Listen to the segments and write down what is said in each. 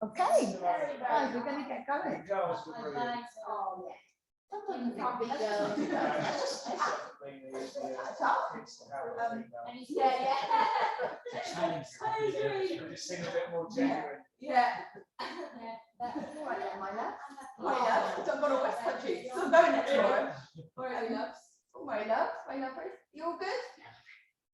Okay, guys, we're going to get going. Oh, yeah. Sometimes you can't be girls. Seem a bit more genuine. Yeah. That's all right then, my love. My love. So I'm going to whisper to you. So I'm going next door. My loves. Oh, my love. My lovers. You all good?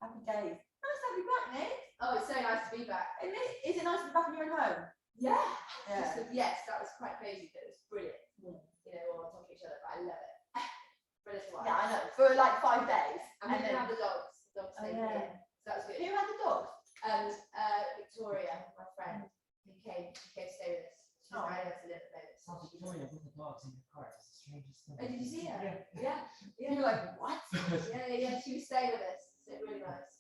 Happy days. Nice to have you back, Nick. Oh, it's so nice to be back. Isn't it? Is it nice to be back in your own home? Yeah. Yeah. Yes, that was quite crazy, but it was brilliant. You know, we're on top of each other, but I love it. For a little while. Yeah, I know. For like 5 days. And we didn't have the dogs. The dogs stayed here. So that was good. Who had the dogs? Victoria, my friend, who came to stay with us. She's married us a little bit. Oh, Victoria with the dogs in the car. It's the strangest thing. Oh, did you see her? Yeah. You were like, what? Yeah. She was staying with us. So really nice.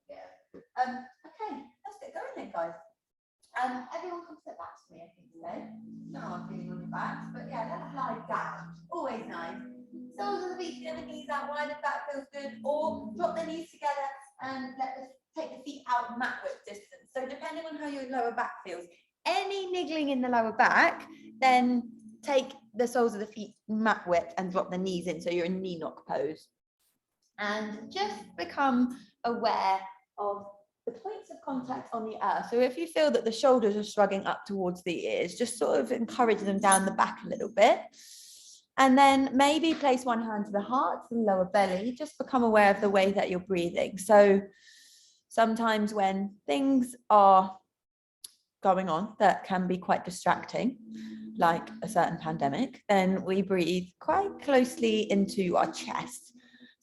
Yeah. Okay, let's get going then, guys. Everyone come sit back to me, I think, today. Don't know how I'm feeling on your backs, but yeah, let's lie down. Always nice. Soles of the feet together, knees out wide if that feels good, or drop the knees together and take the feet out mat width distance. So depending on how your lower back feels, any niggling in the lower back, then take the soles of the feet mat width and drop the knees in so you're in knee knock pose. And just become aware of the points of contact on the earth. So if you feel that the shoulders are shrugging up towards the ears, just sort of encourage them down the back a little bit. And then maybe place one hand to the heart, to the lower belly, just become aware of the way that you're breathing. So sometimes when things are going on that can be quite distracting, like a certain pandemic, then we breathe quite closely into our chest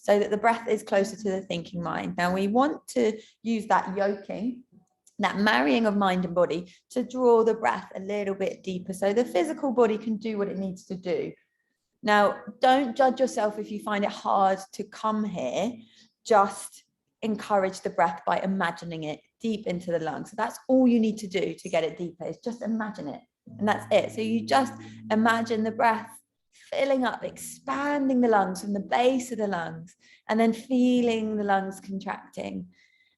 so that the breath is closer to the thinking mind. Now we want to use that yoking, that marrying of mind and body, to draw the breath a little bit deeper so the physical body can do what it needs to do. Now, don't judge yourself if you find it hard to come here. Just encourage the breath by imagining it deep into the lungs. So that's all you need to do to get it deeper, is just imagine it. And that's it. So you just imagine the breath filling up, expanding the lungs from the base of the lungs, and then feeling the lungs contracting.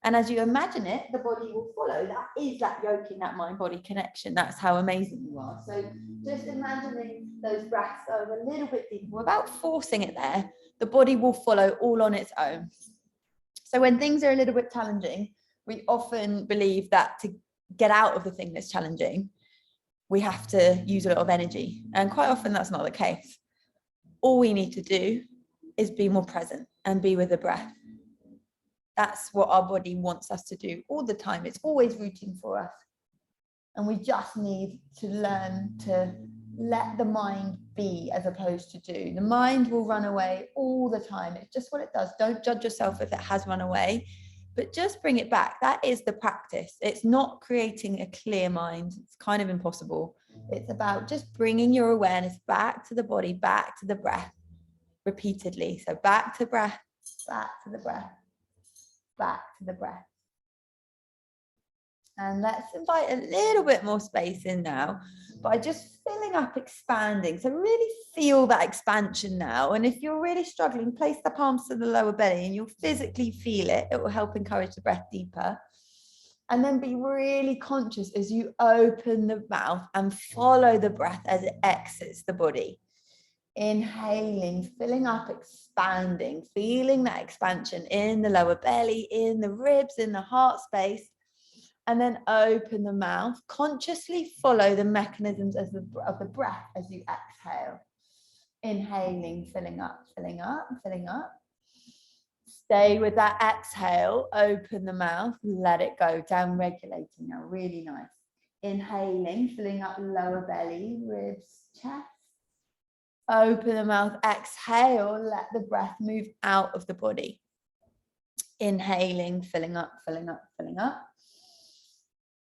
And as you imagine it, the body will follow. That is that yoking, that mind-body connection. That's how amazing you are. So just imagining those breaths going a little bit deeper without forcing it there. The body will follow all on its own. So when things are a little bit challenging, we often believe that to get out of the thing that's challenging, we have to use a lot of energy. And quite often that's not the case. All we need to do is be more present and be with the breath. That's what our body wants us to do all the time. It's always rooting for us. And we just need to learn to let the mind be as opposed to do. The mind will run away all the time. It's just what it does. Don't judge yourself if it has run away, but just bring it back. That is the practice. It's not creating a clear mind. It's kind of impossible. It's about just bringing your awareness back to the body, back to the breath repeatedly. So back to breath, back to the breath, back to the breath. And let's invite a little bit more space in now by just filling up, expanding. So really feel that expansion now. And if you're really struggling, place the palms to the lower belly and you'll physically feel it. It will help encourage the breath deeper. And then be really conscious as you open the mouth and follow the breath as it exits the body. Inhaling, filling up, expanding, feeling that expansion in the lower belly, in the ribs, in the heart space. And then open the mouth, consciously follow the mechanisms of the breath as you exhale. Inhaling, filling up, filling up, filling up. Stay with that exhale, open the mouth, let it go, down regulating now, really nice. Inhaling, filling up lower belly, ribs, chest. Open the mouth, exhale, let the breath move out of the body. Inhaling, filling up, filling up, filling up.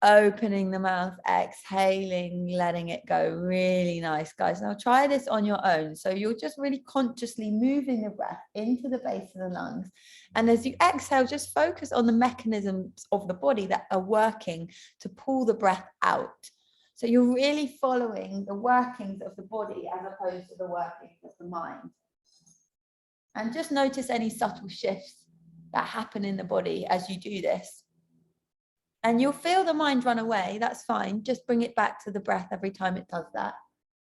Opening the mouth, exhaling, letting it go. Really nice, guys. Now try this on your own. So you're just really consciously moving the breath into the base of the lungs. And as you exhale, just focus on the mechanisms of the body that are working to pull the breath out. So you're really following the workings of the body as opposed to the workings of the mind. And just notice any subtle shifts that happen in the body as you do this. And you'll feel the mind run away. That's fine. Just bring it back to the breath every time it does that.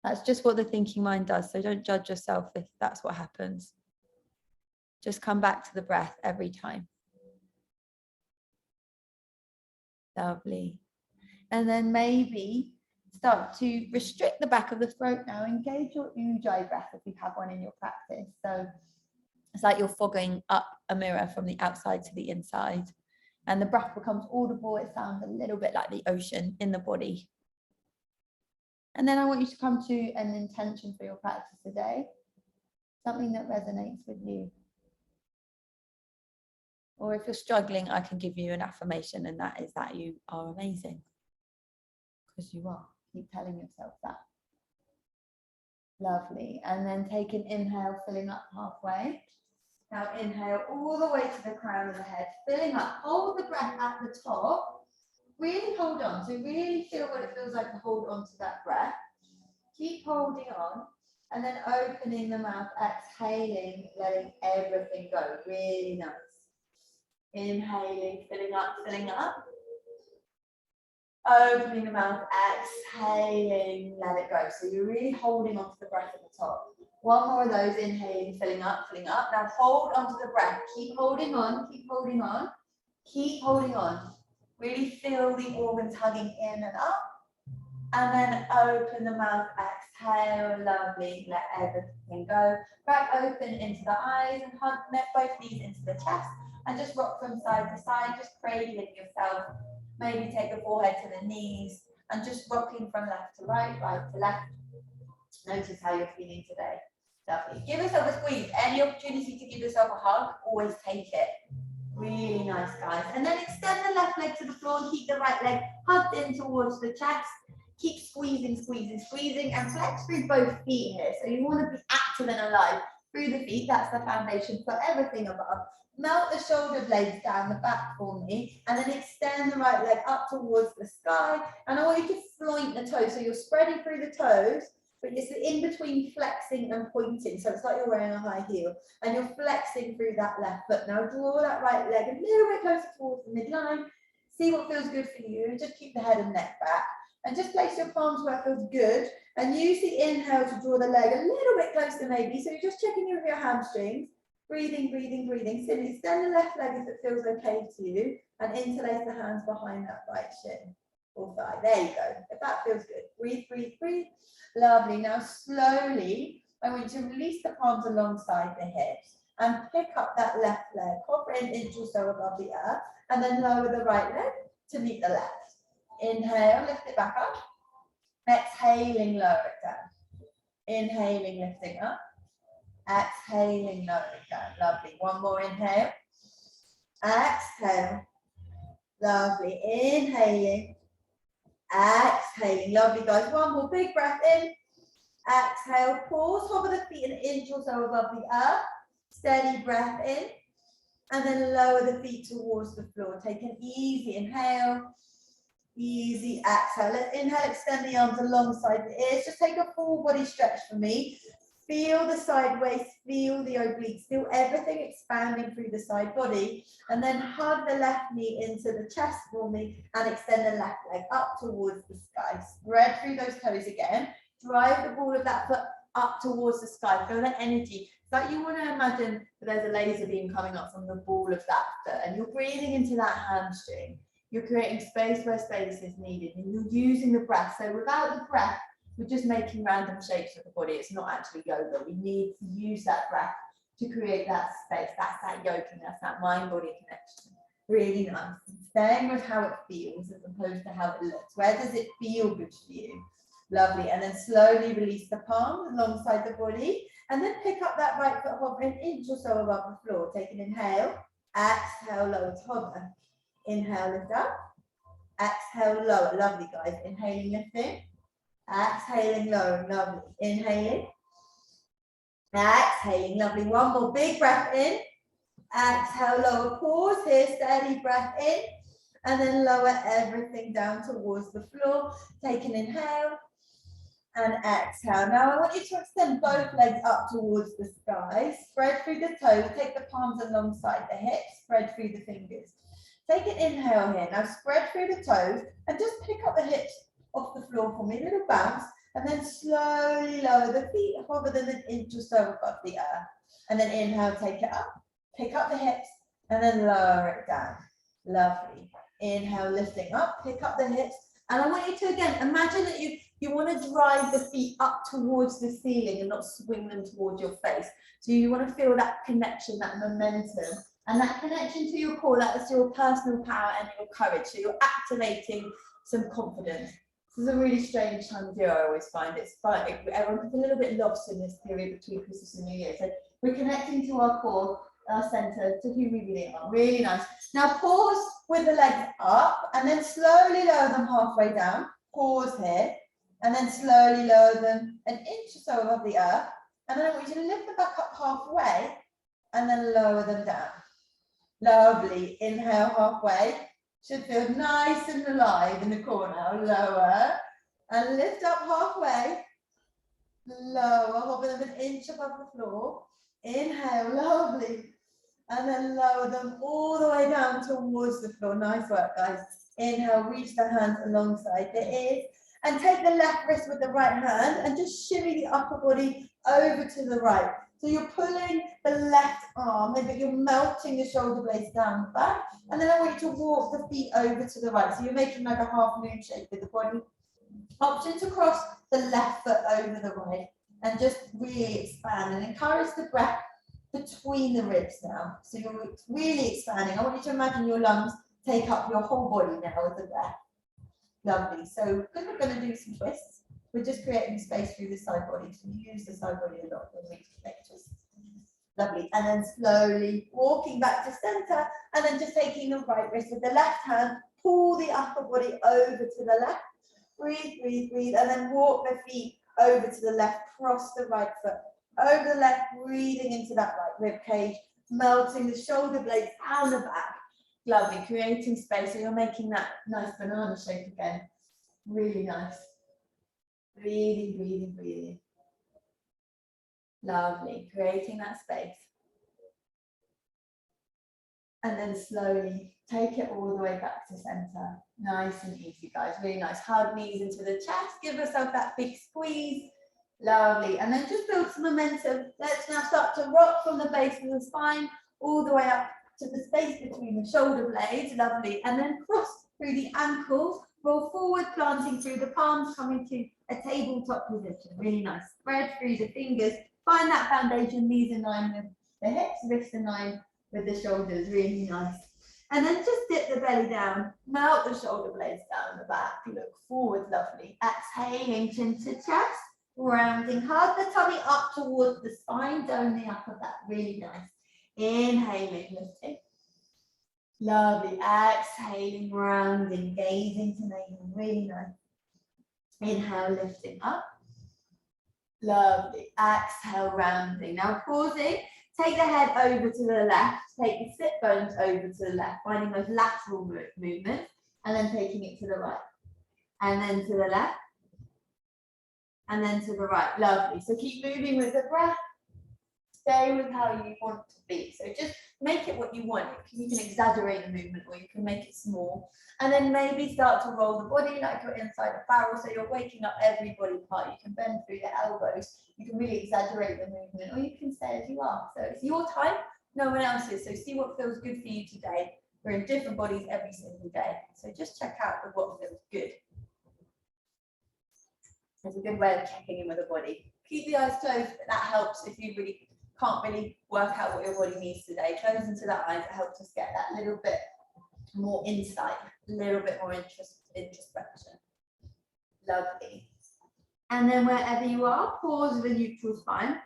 That's just what the thinking mind does. So don't judge yourself if that's what happens. Just come back to the breath every time. Lovely. And then maybe start to restrict the back of the throat now. Engage your ujjayi breath if you have one in your practice. So it's like you're fogging up a mirror from the outside to the inside. And the breath becomes audible. It sounds a little bit like the ocean in the body. And then I want you to come to an intention for your practice today. Something that resonates with you. Or if you're struggling, I can give you an affirmation, and that is that you are amazing. Because you are. Keep telling yourself that. Lovely. And then take an inhale, filling up halfway. Now inhale all the way to the crown of the head, filling up. Hold the breath at the top. Really hold on. So really feel what it feels like to hold on to that breath. Keep holding on. And then opening the mouth, exhaling, letting everything go. Really nice. Inhaling, filling up, filling up. Opening the mouth, exhaling, let it go. So you're really holding onto the breath at the top. One more of those, inhaling, filling up, filling up. Now hold onto the breath. Keep holding on, keep holding on, keep holding on. Really feel the organs hugging in and up. And then open the mouth, exhale, lovely, let everything go. Crack open into the eyes and hug both knees into the chest. And just rock from side to side, just cradling yourself. Maybe take the forehead to the knees and just rocking from left to right, right to left. Notice how you're feeling today. Lovely. Give yourself a squeeze. Any opportunity to give yourself a hug, always take it. Really nice, guys. And then extend the left leg to the floor and keep the right leg hugged in towards the chest. Keep squeezing, squeezing, squeezing, and flex through both feet here. So you want to be active and alive through the feet. That's the foundation for everything above. Melt the shoulder blades down the back for me, and then extend the right leg up towards the sky. And I want you to floint the toes. So you're spreading through the toes, but it's in between flexing and pointing. So it's like you're wearing a high heel, and you're flexing through that left foot. Now draw that right leg a little bit closer towards the midline. See what feels good for you. Just keep the head and neck back. And just place your palms where it feels good. And use the inhale to draw the leg a little bit closer maybe. So you're just checking in with your hamstrings. Breathing, breathing, breathing. So extend the left leg if it feels okay to you. And interlace the hands behind that right shin or thigh. There you go. If that feels good. Breathe, breathe, breathe. Lovely. Now slowly, I want you to release the palms alongside the hips. And pick up that left leg. Hover an inch or so above the earth. And then lower the right leg to meet the left. Inhale, lift it back up. Exhaling, lower it down. Inhaling, lifting up. Exhaling, lower it down. Lovely. One more inhale. Exhale. Lovely. Inhaling. Exhaling. Lovely, guys. One more big breath in. Exhale. Pause. Hover the feet an inch or so above the earth. Steady breath in. And then lower the feet towards the floor. Take an easy inhale. Easy exhale. Let's inhale, extend the arms alongside the ears. Just take a full body stretch for me. Feel the side waist, feel the obliques, feel everything expanding through the side body. And then hug the left knee into the chest for me and extend the left leg up towards the sky. Spread through those toes again. Drive the ball of that foot up towards the sky. Feel that energy. It's like you want to imagine that there's a laser beam coming up from the ball of that foot and you're breathing into that hamstring. You're creating space where space is needed and you're using the breath. So without the breath, we're just making random shapes of the body. It's not actually yoga. We need to use that breath to create that space. That's that yoginess, that mind-body connection. Really nice. Staying with how it feels as opposed to how it looks. Where does it feel good for you? Lovely. And then slowly release the palms alongside the body. And then pick up that right foot, hover an inch or so above the floor. Take an inhale. Exhale, lower to hover. Inhale, lift up. Exhale, lower. Lovely, guys. Inhaling, lifting. Exhaling, lowering. Lovely. Inhaling. Exhaling. Lovely. One more big breath in. Exhale, lower. Pause here. Steady breath in. And then lower everything down towards the floor. Take an inhale. And exhale. Now I want you to extend both legs up towards the sky. Spread through the toes. Take the palms alongside the hips. Spread through the fingers. Take an inhale here. Now spread through the toes and just pick up the hips off the floor for me, a little bounce, and then slowly lower the feet, hover them an inch or so above the earth. And then inhale, take it up, pick up the hips, and then lower it down. Lovely. Inhale, lifting up, pick up the hips. And I want you to, again, imagine that you want to drive the feet up towards the ceiling and not swing them towards your face. So you want to feel that connection, that momentum, and that connection to your core. That is your personal power and your courage. So you're activating some confidence. This is a really strange time of year, I always find. It's fun. Everyone's a little bit lost in this period between Christmas and New Year. So we're connecting to our core, our center, to who we really are. Really nice. Now pause with the legs up and then slowly lower them halfway down. Pause here and then slowly lower them an inch or so above the earth. And then I want you to lift them back up halfway and then lower them down. Lovely. Inhale halfway. Should feel nice and alive in the core now. Lower and lift up halfway. Lower, hover them an inch above the floor. Inhale, lovely. And then lower them all the way down towards the floor. Nice work, guys. Inhale, reach the hands alongside the ears. And take the left wrist with the right hand and just shimmy the upper body over to the right. So you're pulling the left arm, but you're melting the shoulder blades down the back. And then I want you to walk the feet over to the right. So you're making like a half moon shape with the body. Option to cross the left foot over the right and just really expand and encourage the breath between the ribs now. So you're really expanding. I want you to imagine your lungs take up your whole body now with the breath. Lovely. So because we're going to do some twists, we're just creating space through the side body. So we use the side body a lot when we make twists. Lovely. And then slowly walking back to center and then just taking the right wrist with the left hand, pull the upper body over to the left. Breathe, breathe, breathe. And then walk the feet over to the left, cross the right foot over the left, breathing into that right rib cage, melting the shoulder blades down the back. Lovely, creating space. So you're making that nice banana shape again. Really nice. Breathing, breathing, breathing. Lovely, creating that space. And then slowly take it all the way back to center. Nice and easy, guys, really nice. Hug knees into the chest, give yourself that big squeeze. Lovely, and then just build some momentum. Let's now start to rock from the base of the spine all the way up to the space between the shoulder blades. Lovely, and then cross through the ankles, roll forward, planting through the palms, coming to a tabletop position. Really nice. Spread through the fingers, find that foundation, knees in line with the hips, wrists in line with the shoulders. Really nice. And then just dip the belly down, melt the shoulder blades down the back, look forward. Lovely. Exhaling, chin to chest. Rounding, hug the tummy up towards the spine, dome the upper back, really nice. Inhaling, lifting. Lovely, exhaling, rounding, gazing to navel, really nice. Inhale, lifting up. Lovely, exhale, rounding. Now pausing, take the head over to the left, take the sit bones over to the left, finding those lateral movements, and then taking it to the right. And then to the left. And then to the right. Lovely. So keep moving with the breath. Stay with how you want to be. So just make it what you want. You can exaggerate the movement or you can make it small. And then maybe start to roll the body like you're inside a barrel. So you're waking up every body part. You can bend through the elbows. You can really exaggerate the movement, or you can stay as you are. So it's your time, no one else's. So see what feels good for you today. We're in different bodies every single day. So just check out what feels good. It's a good way of checking in with the body. Keep the eyes closed, but that helps if you really can't really work out what your body needs today. Close into the eyes, it helps us get that little bit more insight, a little bit more introspection. Lovely. And then wherever you are, pause with a neutral spine.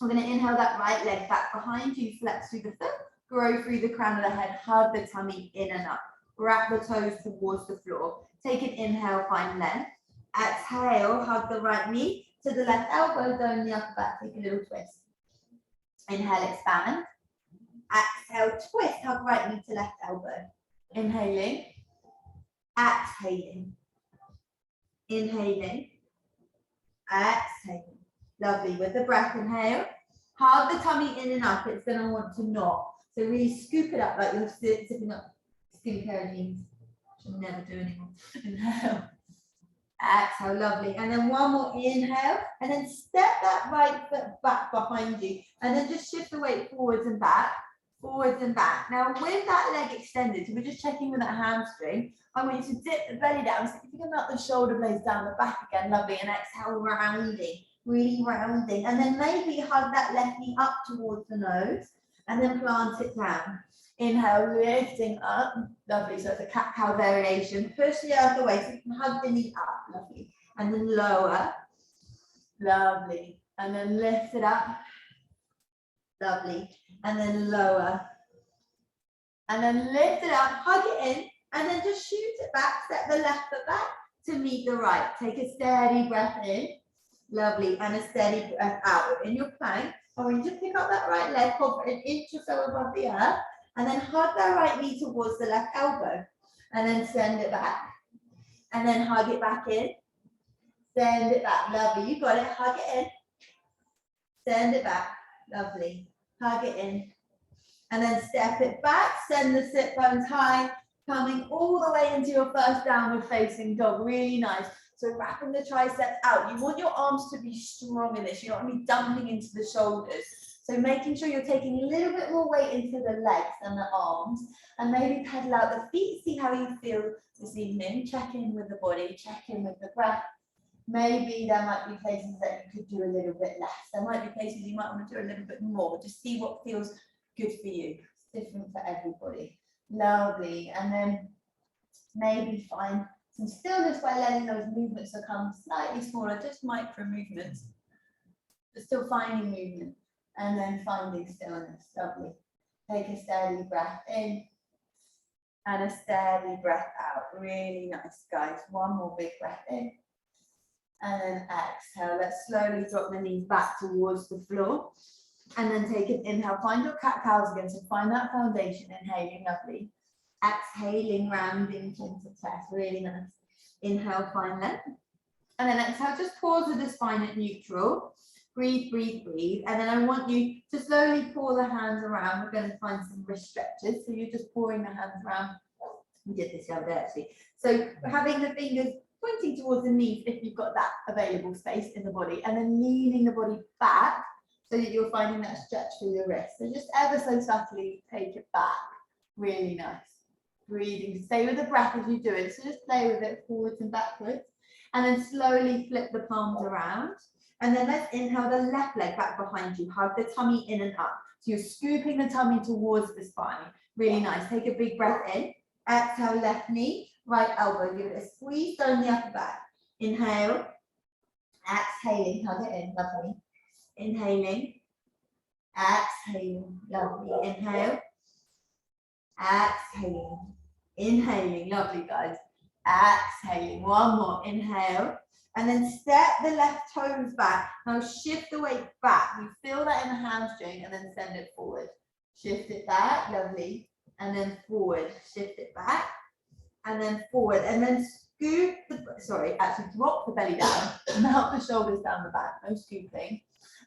We're going to inhale that right leg back behind you, flex through the foot, grow through the crown of the head, hug the tummy in and up. Wrap the toes towards the floor. Take an inhale, find length. Exhale, hug the right knee to the left elbow, dome the upper back, take a little twist. Inhale, expand. Exhale, twist, hug right knee to left elbow. Inhaling, exhaling. Inhaling, exhaling. Lovely. With the breath, inhale. Hug the tummy in and up. It's going to want to knot. So really scoop it up like you're sitting up skincare jeans. Should never do anymore. Inhale. Exhale, lovely. And then one more inhale. And then step that right foot back behind you. And then just shift the weight forwards and back. Forwards and back. Now with that leg extended, so we're just checking with that hamstring. I want you to dip the belly down. So if you can melt the shoulder blades down the back again, lovely. And exhale, rounding, really rounding. And then maybe hug that left knee up towards the nose. And then plant it down. Inhale, lifting up, lovely. So it's a cat-cow variation. Push the earth away so you can hug the knee up, lovely. And then lower, lovely. And then lift it up, lovely. And then lower. And then lift it up, hug it in, and then just shoot it back. Step the left foot back to meet the right. Take a steady breath in, lovely, and a steady breath out. In your plank, I want you to pick up that right leg, hover an inch or so above the earth. And then hug that right knee towards the left elbow. And then send it back. And then hug it back in. Send it back. Lovely. You got it. Hug it in. Send it back. Lovely. Hug it in. And then step it back. Send the sit bones high. Coming all the way into your first downward facing dog. Really nice. So wrapping the triceps out. You want your arms to be strong in this. You don't want to be dumping into the shoulders. So making sure you're taking a little bit more weight into the legs and the arms, and maybe pedal out the feet, see how you feel this evening. Check in with the body, check in with the breath. Maybe there might be places that you could do a little bit less. There might be places you might want to do a little bit more. Just see what feels good for you. It's different for everybody. Lovely. And then maybe find some stillness by letting those movements become slightly smaller, just micro movements, but still finding movement. And then finding stillness, lovely. Take a steady breath in and a steady breath out. Really nice, guys. One more big breath in and then exhale. Let's slowly drop the knees back towards the floor and then take an inhale. Find your cat-cows again, so find that foundation. Inhaling, lovely. Exhaling, rounding chin to chest. Really nice. Inhale, find length. And then exhale, just pause with the spine at neutral. Breathe, breathe, breathe. And then I want you to slowly pour the hands around. We're going to find some wrist stretches. So you're just pouring the hands around. We did this the other day, actually. So we're having the fingers pointing towards the knees if you've got that available space in the body. And then leaning the body back so that you're finding that stretch through the wrist. So just ever so subtly take it back. Really nice. Breathing. Stay with the breath as you do it. So just play with it forwards and backwards. And then slowly flip the palms around. And then let's inhale the left leg back behind you. Hug the tummy in and up. So you're scooping the tummy towards the spine. Really nice. Take a big breath in. Exhale, left knee, right elbow. Give it a squeeze down the upper back. Inhale. Exhaling. Hug it in. Lovely. Inhaling. Exhaling. Lovely. Inhale. Exhaling. Inhaling. Lovely, guys. Exhaling. One more. Inhale. And then step the left toes back. Now shift the weight back. You feel that in the hamstring and then send it forward. Shift it back, lovely. And then forward. Shift it back and then forward. And then scoop drop the belly down. Melt the shoulders down the back. No scooping.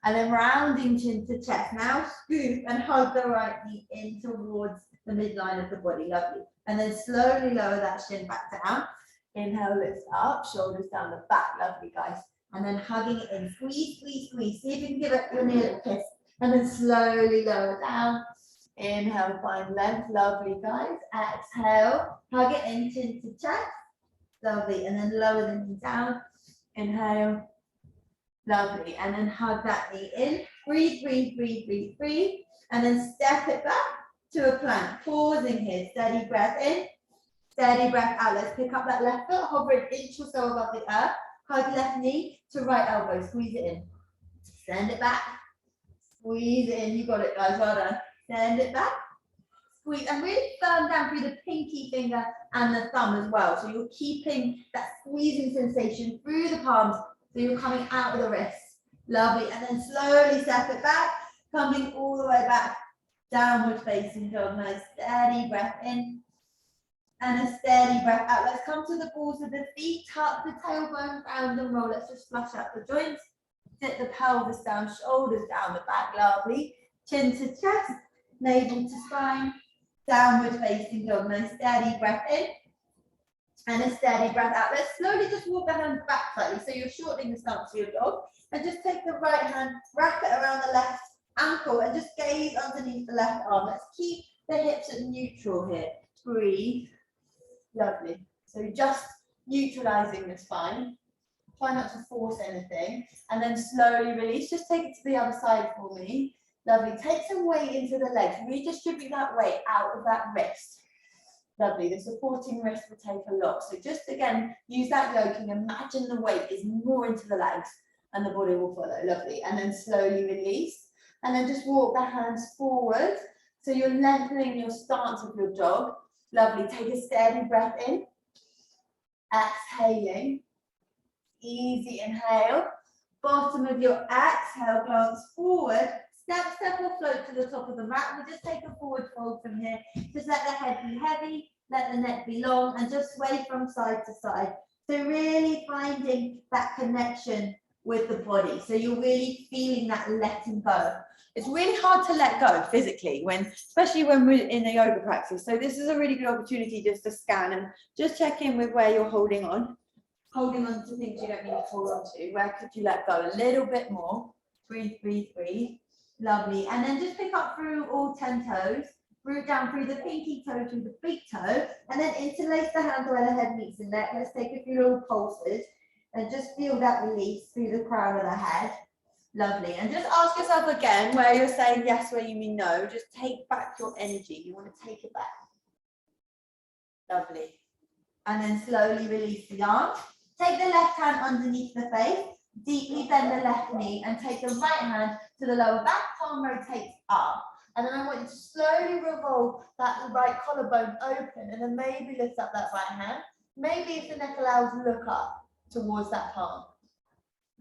And then rounding chin to chest. Now scoop and hug the right knee in towards the midline of the body. Lovely. And then slowly lower that shin back down. Inhale, lift up, shoulders down the back. Lovely, guys. And then hugging it in. Squeeze, squeeze, squeeze. See if you can give it your knee a little kiss. And then slowly lower down. Inhale, find length. Lovely, guys. Exhale, hug it in, chin to chest. Lovely. And then lower the knee down. Inhale. Lovely. And then hug that knee in. Breathe, breathe, breathe, breathe, breathe. And then step it back to a plank. Pausing here. Steady breath in. Steady breath out. Let's pick up that left foot, hover an inch or so above the earth. Hug left knee to right elbow. Squeeze it in. Send it back. Squeeze it in. You got it, guys. Well done. Send it back. Squeeze and really firm down through the pinky finger and the thumb as well. So you're keeping that squeezing sensation through the palms. So you're coming out of the wrists. Lovely. And then slowly step it back, coming all the way back. Downward facing dog. Nice steady breath in. And a steady breath out. Let's come to the balls of the feet. Tuck the tailbone round and roll. Let's just flush out the joints. Sit the pelvis down, shoulders down the back. Lovely. Chin to chest, navel to spine. downward facing dog. Nice steady breath in and a steady breath out. Let's slowly just walk the hands back slightly. So you're shortening the stance of your dog, and just take the right hand, wrap it around the left ankle, and just gaze underneath the left arm. Let's keep the hips at neutral here. Breathe. Lovely. So just neutralizing the spine. Try not to force anything, and then slowly release. Just take it to the other side for me. Lovely. Take some weight into the legs. Redistribute that weight out of that wrist. Lovely. The supporting wrist will take a lot. So just again, use that yoking. Imagine the weight is more into the legs, and the body will follow. Lovely. And then slowly release. And then just walk the hands forward. So you're lengthening your stance of your dog. Lovely. Take a steady breath in. Exhaling. Easy inhale. Bottom of your exhale, glance forward. Step or float to the top of the mat. We just take a forward fold from here. Just let the head be heavy, let the neck be long, and just sway from side to side. So really finding that connection with the body. So you're really feeling that letting go. It's really hard to let go physically, especially when we're in a yoga practice. So this is a really good opportunity just to scan and just check in with where you're holding on. Holding on to things you don't need to hold on to. Where could you let go a little bit more? Breathe, breathe, breathe. Lovely. And then just pick up through all 10 toes. Root down through the pinky toe to the big toe. And then interlace the hands where the head meets the neck. Let's take a few little pulses. And just feel that release through the crown of the head. Lovely. And just ask yourself again where you're saying yes, where you mean no. Just take back your energy. You want to take it back. Lovely. And then slowly release the arms. Take the left hand underneath the face. Deeply bend the left knee and take the right hand to the lower back. Palm rotates up. And then I want you to slowly revolve that right collarbone open, and then maybe lift up that right hand. Maybe if the neck allows, look up towards that palm.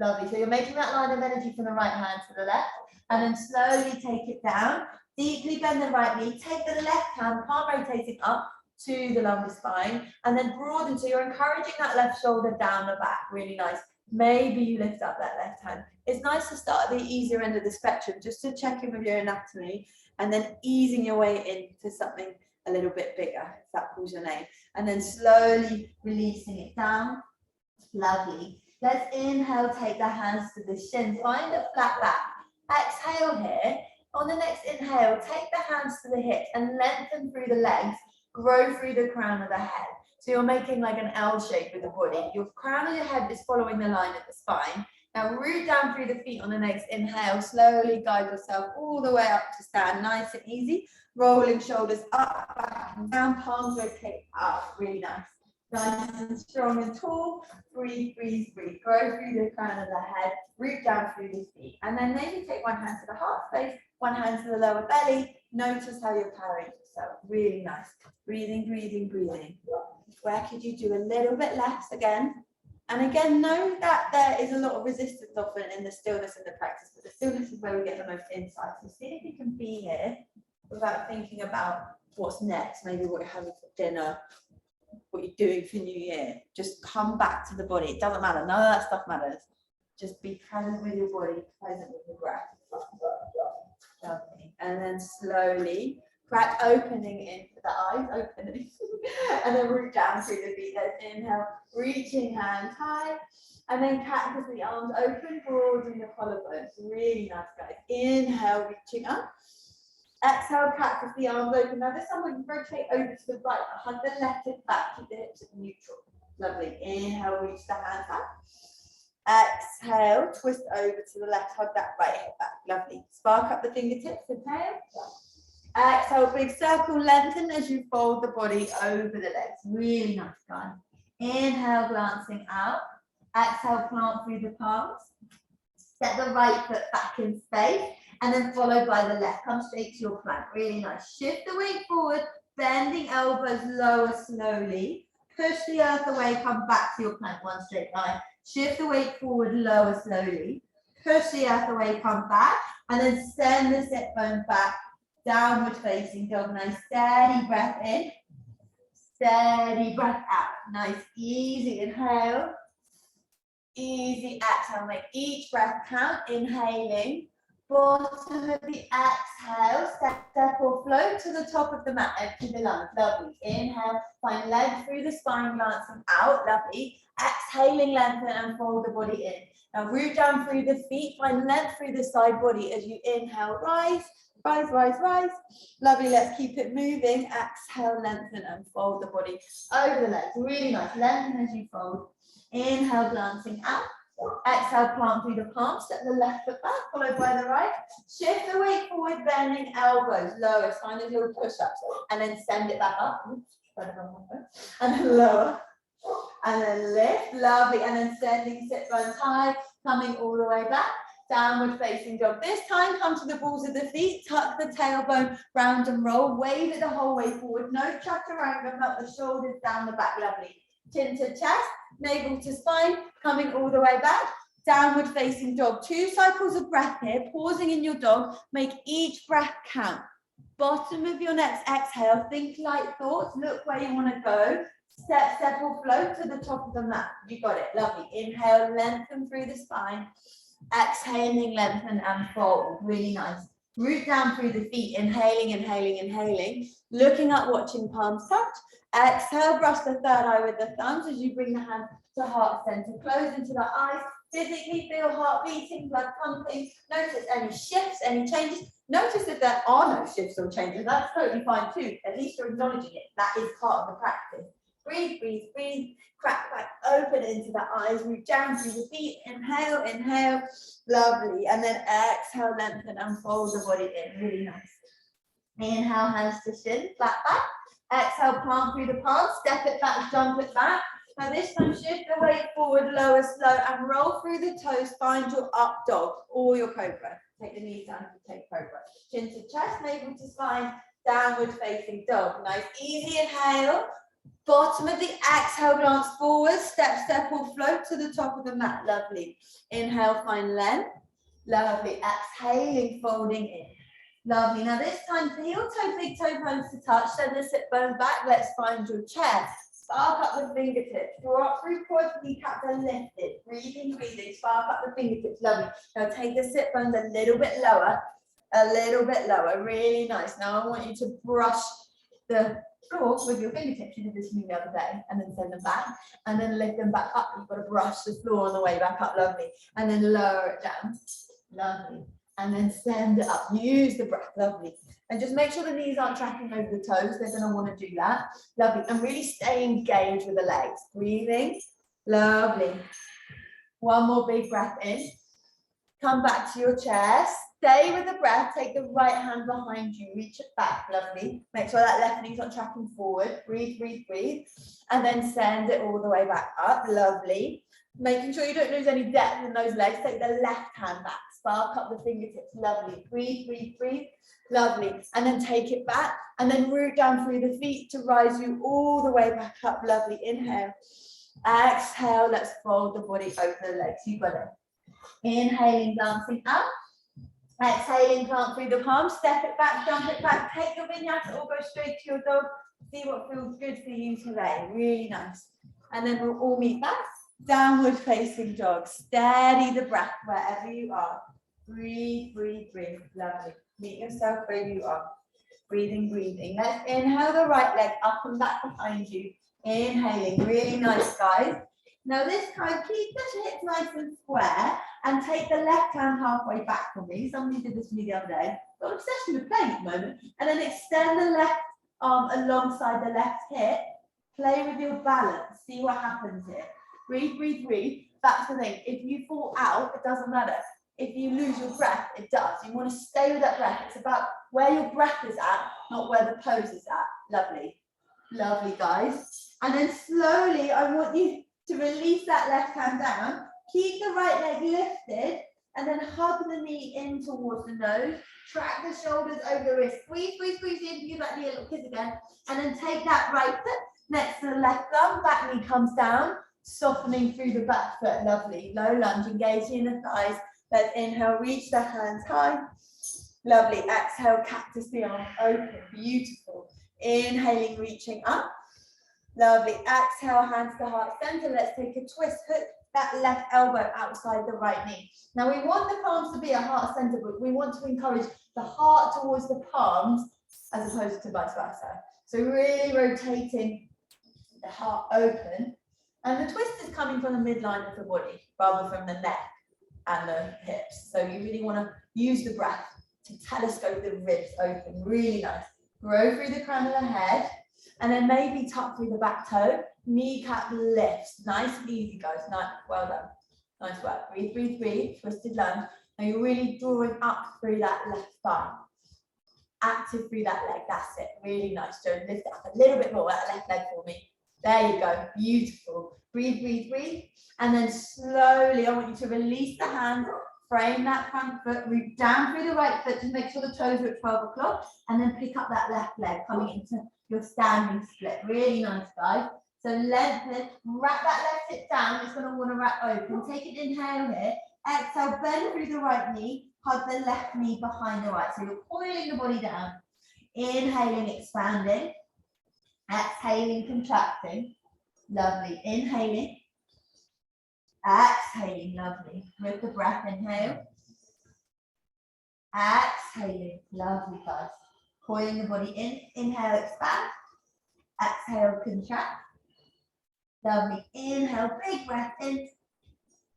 Lovely. So you're making that line of energy from the right hand to the left, and then slowly take it down. Deeply bend the right knee. Take the left hand, palm rotating up to the lumbar spine, and then broaden. So you're encouraging that left shoulder down the back. Really nice. Maybe you lift up that left hand. It's nice to start at the easier end of the spectrum, just to check in with your anatomy, and then easing your way into something a little bit bigger, if that calls your name. And then slowly releasing it down. Lovely. Let's inhale, take the hands to the shins, find a flat back. Exhale here. On the next inhale, take the hands to the hips and lengthen through the legs, grow through the crown of the head. So you're making like an L shape with the body. Your crown of your head is following the line of the spine. Now root down through the feet on the next inhale. Slowly guide yourself all the way up to stand. Nice and easy. Rolling shoulders up, back and down. Palms rotate up. Really nice. Nice and strong and tall. Breathe, breathe, breathe. Grow through the crown of the head. Root down through the feet. And then maybe take one hand to the heart space, one hand to the lower belly. Notice how you're carrying yourself. Really nice. Breathing, breathing, breathing. Where could you do a little bit less again? And again, know that there is a lot of resistance often in the stillness of the practice, but the stillness is where we get the most insight. So see if you can be here without thinking about what's next, maybe what you're having for dinner, what you're doing for New Year. Just come back to the body. It doesn't matter. None of that stuff matters. Just be present with your body, present with your breath. Lovely. And then slowly crack opening into the eyes, opening, and then root down through the feet. Let's inhale, reaching hands high, and then cactus the arms open, broadening the collarbones. Really nice, guys. Inhale, reaching up. Exhale, cactus the arms open. Now this time we rotate over to the right, hug the left hip back, keep the hips at neutral. Lovely. Inhale, reach the hands up. Exhale, twist over to the left, hug that right hip back. Lovely. Spark up the fingertips, inhale. Exhale, big circle, lengthen as you fold the body over the legs. Really nice, guys. Inhale, glancing out. Exhale, plant through the palms. Set the right foot back in space, and then followed by the left. Come straight to your plank. Really nice. Shift the weight forward, bending elbows lower slowly. Push the earth away, come back to your plank, one straight line. Shift the weight forward, lower slowly. Push the earth away, come back, and then send the sit bone back. Downward facing dog. Nice steady breath in, steady breath out. Nice easy inhale, easy exhale. Make each breath count. Inhaling, Bottom of the exhale, step or float to the top of the mat, empty the lungs, lovely. Inhale, find length through the spine, glancing out, lovely. Exhaling, lengthen and fold the body in. Now root down through the feet, find length through the side body as you inhale, rise, rise, rise, rise. Lovely, let's keep it moving. Exhale, lengthen and fold the body over the legs. Really nice, lengthen as you fold. Inhale, glancing out. Exhale, plant through the palms, step the left foot back, followed by the right. Shift the weight forward, bending elbows, lower, find those little push-ups, and then send it back up. Oops, and then lower, and then lift, lovely, and then sending sit bones high, coming all the way back. Downward facing dog. This time, come to the balls of the feet, tuck the tailbone, round and roll, wave it the whole way forward. No chaturanga, up the shoulders, down the back, lovely. Chin to chest, navel to spine, coming all the way back. Downward facing dog. 2 cycles of breath here, pausing in your dog. Make each breath count. Bottom of your next exhale, think light thoughts, look where you want to go. Step, step or float to the top of the mat. You got it, lovely. Inhale, lengthen through the spine. Exhaling, lengthen and fold. Really nice. Root down through the feet, inhaling, inhaling, inhaling. Looking up, watching palms touch. Exhale, brush the third eye with the thumbs as you bring the hand to heart center. Close into the eyes. Physically feel heart beating, blood pumping. Notice any shifts, any changes. Notice if there are no shifts or changes. That's totally fine too. At least you're acknowledging it. That is part of the practice. Breathe, breathe, breathe. Crack back, open into the eyes. Root down through the feet. Inhale, inhale. Lovely. And then exhale, lengthen and fold the body in. Really nice. Inhale, hands to shin, flat back. Exhale, plant through the palms, step it back, jump it back. Now this time shift the weight forward, lower, slow, and roll through the toes, find your up dog or your cobra. Take the knees down to take cobra. Chin to chest, navel to spine, downward facing dog. Nice, easy inhale. Bottom of the exhale, glance forward, step, step or float to the top of the mat. Lovely. Inhale, find length. Lovely. Exhaling, folding in. Lovely. Now this time, heel toe, big toe bones to touch. Send the sit bones back. Let's find your chair. Spark up the fingertips. Draw up through quads, kneecaps are lifted. Breathing, breathing. Spark up the fingertips. Lovely. Now take the sit bones a little bit lower. A little bit lower. Really nice. Now I want you to brush the floor with your fingertips. You did this to me the other day. And then send them back. And then lift them back up. You've got to brush the floor on the way back up. Lovely. And then lower it down. Lovely. And then send it up. Use the breath. Lovely. And just make sure the knees aren't tracking over the toes. They're going to want to do that. Lovely. And really stay engaged with the legs. Breathing. Lovely. One more big breath in. Come back to your chair. Stay with the breath. Take the right hand behind you. Reach it back. Lovely. Make sure that left knee's not tracking forward. Breathe, breathe, breathe. And then send it all the way back up. Lovely. Making sure you don't lose any depth in those legs. Take the left hand back. Spark up the fingertips. Lovely. Breathe, breathe, breathe. Lovely. And then take it back. And then root down through the feet to rise you all the way back up. Lovely. Inhale. Exhale. Let's fold the body over the legs. You got it. Inhaling, glancing out. Exhaling, plant through the palms. Step it back, jump it back. Take your vinyasa or go straight to your dog. See what feels good for you today. Really nice. And then we'll all meet back. Downward facing dog. Steady the breath wherever you are. Breathe, breathe, breathe. Lovely. Meet yourself where you are. Breathing, breathing. Let's inhale the right leg up and back behind you. Inhaling. Really nice, guys. Now this time, keep the hips nice and square and take the left hand halfway back for me. Somebody did this for me the other day. Got an obsession with playing at the moment. And then extend the left arm alongside the left hip. Play with your balance. See what happens here. Breathe, breathe, breathe. That's the thing. If you fall out, it doesn't matter. If you lose your breath, it does. You want to stay with that breath. It's about where your breath is at, not where the pose is at. Lovely. Lovely, guys. And then slowly, I want you to release that left hand down. Keep the right leg lifted. And then hug the knee in towards the nose. Track the shoulders over the wrist. Squeeze, squeeze, squeeze in. Give that knee a little kiss again. And then take that right foot next to the left thumb. Back knee comes down. Softening through the back foot. Lovely. Low lunge. Engaging in the thighs. Let's inhale, reach the hands high. Lovely. Exhale, cactus the arm open. Beautiful. Inhaling, reaching up. Lovely. Exhale, hands to heart center. Let's take a twist, hook, that left elbow outside the right knee. Now we want the palms to be at heart center, but we want to encourage the heart towards the palms as opposed to vice versa. So really rotating the heart open. And the twist is coming from the midline of the body rather from the neck and the hips. So you really want to use the breath to telescope the ribs open. Really nice. Grow through the crown of the head and then maybe tuck through the back toe. Kneecap lifts. Nice and easy, guys. Nice. Well done. Nice work. Breathe, breathe, breathe. Twisted lunge. Now you're really drawing up through that left thigh. Active through that leg. That's it. Really nice. So lift it up a little bit more. That left leg for me. There you go. Beautiful. Breathe, breathe, breathe. And then slowly, I want you to release the hands, frame that front foot, root down through the right foot to make sure the toes are at 12 o'clock, and then pick up that left leg coming into your standing split. Really nice, guys. So lengthen, wrap that left hip down. It's going to want to wrap open. Take an inhale here. Exhale, bend through the right knee. Hug the left knee behind the right. So you're coiling the body down. Inhaling, expanding. Exhaling, contracting. Lovely. Inhaling. Exhaling, lovely. With the breath, inhale. Exhaling, lovely, guys. Coiling the body in. Inhale, expand. Exhale, contract. Lovely. Inhale, big breath in.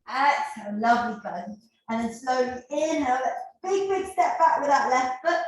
Exhale, lovely, guys. And then slowly inhale. Big, big step back with that left foot.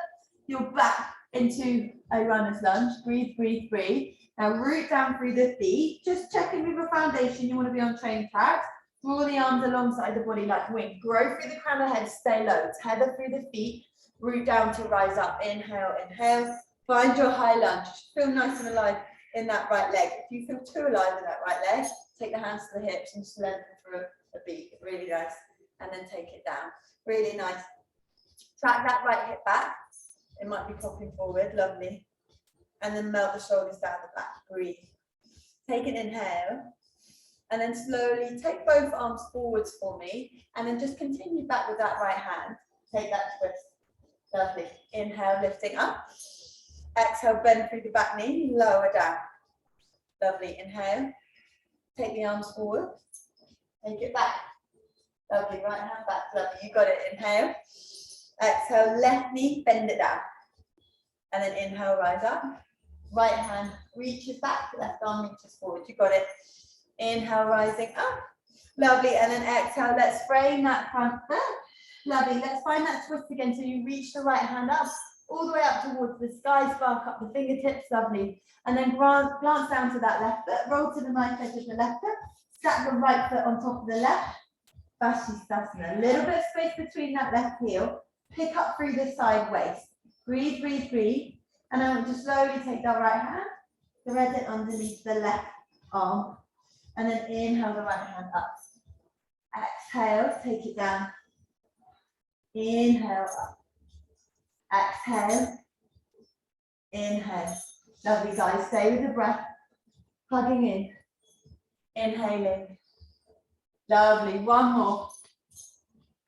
You're back into a runner's lunge. Breathe, breathe, breathe. Now root down through the feet. Just checking with your foundation. You want to be on train tracks. Draw the arms alongside the body like wing. Grow through the crown of the head, stay low. Tether through the feet. Root down to rise up. Inhale, inhale. Find your high lunge. Feel nice and alive in that right leg. If you feel too alive in that right leg, take the hands to the hips and just lengthen for a beat. Really nice. And then take it down. Really nice. Track that right hip back. It might be popping forward. Lovely. And then melt the shoulders down the back. Breathe. Take an inhale. And then slowly take both arms forwards for me. And then just continue back with that right hand. Take that twist. Lovely. Inhale, lifting up. Exhale, bend through the back knee. Lower down. Lovely. Inhale. Take the arms forward. Take it back. Lovely. Right hand back. Lovely. You got it. Inhale. Exhale, left knee, bend it down. And then inhale, rise up. Right hand reaches back. Left arm reaches forward. You got it. Inhale, rising up. Lovely. And then exhale, let's frame that front foot. Lovely. Let's find that twist again. So you reach the right hand up, all the way up towards the sky, spark up the fingertips. Lovely. And then glance down to that left foot. Roll to the knife edge of the left foot. Stack the right foot on top of the left. Vashisthasana. A little bit of space between that left heel. Pick up through the side waist. Breathe, breathe, breathe. And I want to slowly take that right hand, thread it underneath the left arm. And then inhale the right hand up. Exhale, take it down. Inhale up. Exhale. Inhale. Lovely, guys. Stay with the breath. Hugging in. Inhaling. Lovely. One more.